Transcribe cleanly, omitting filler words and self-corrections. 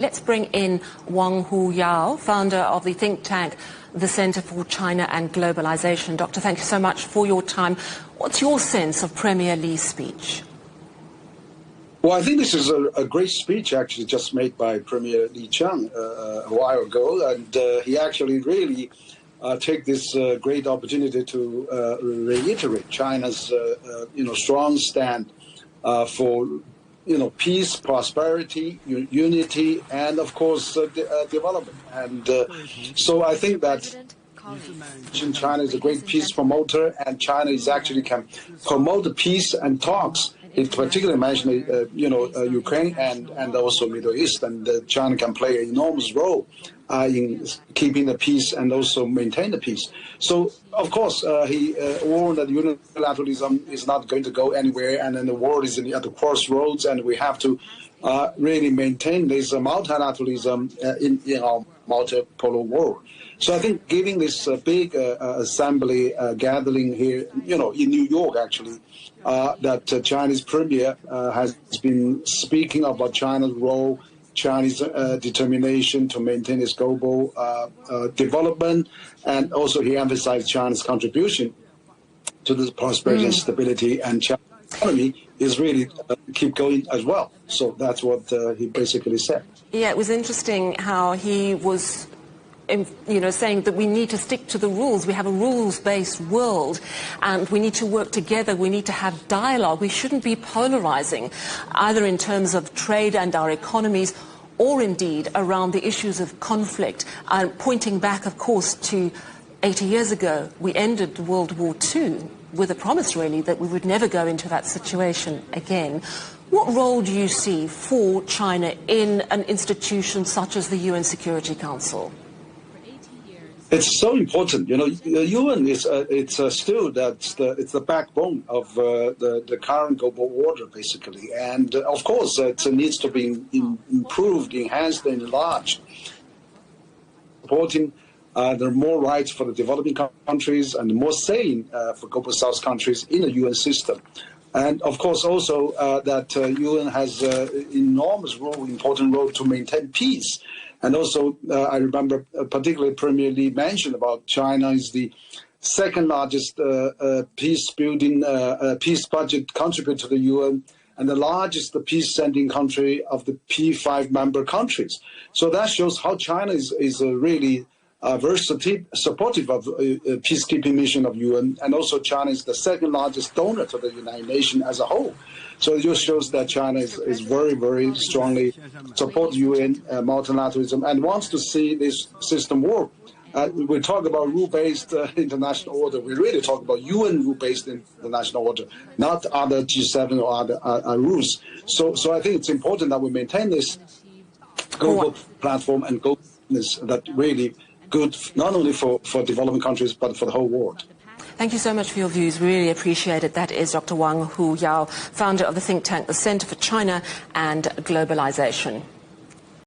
Let's bring in Wang Huyao, founder of the think tank, the Center for China and Globalization. Doctor, thank you so much for your time. What's your sense of Premier Li's speech? Well, I think this is a great speech actually just made by Premier Li Qiang a while ago, and he actually really take this great opportunity to reiterate China's strong stand for peace, prosperity, unity, and of course development. And so I think that China is a great peace promoter, and China is actually can promote peace and talks. It particularly mentioned, Ukraine and also Middle East, and China can play an enormous role in keeping the peace and also maintain the peace. So, of course, he warned that unilateralism is not going to go anywhere, and then the world is at the crossroads, and we have to really maintain this multilateralism in our multipolar world. So I think giving this big assembly gathering here, in New York, actually, that Chinese premier has been speaking about China's role, Chinese determination to maintain its global development, and also he emphasized China's contribution to the prosperity and stability, and China's economy is really keep going as well. So that's what he basically said. Yeah, it was interesting how he was saying that we need to stick to the rules. We have a rules-based world, and we need to work together. We need to have dialogue. We shouldn't be polarizing, either in terms of trade and our economies, or indeed around the issues of conflict. Pointing back, of course, to 80 years ago, we ended World War II with a promise, really, that we would never go into that situation again. What role do you see for China in an institution such as the UN Security Council? It's so important. The UN is still it's the backbone of the current global order, basically, and of course it needs to be improved, enhanced, and enlarged. Supporting there are more rights for the developing countries and more say for global South countries in the UN system. And of course also that UN has enormous role, important role to maintain peace. And also I remember particularly Premier Li mentioned about China is the second largest peace budget contributor to the UN, and the largest peace sending country of the P5 member countries. So that shows how China is really very supportive of peacekeeping mission of UN, and also China is the second largest donor to the United Nations as a whole. So it just shows that China is very, very strongly support UN multilateralism and wants to see this system work. We talk about rule-based international order. We really talk about UN rule-based international order, not other G7 or other rules. So I think it's important that we maintain this global platform and global that really good not only for developing countries but for the whole world. Thank you so much for your views. Really appreciate it. That is Dr. Wang Huyao, founder of the think tank, the Center for China and Globalization.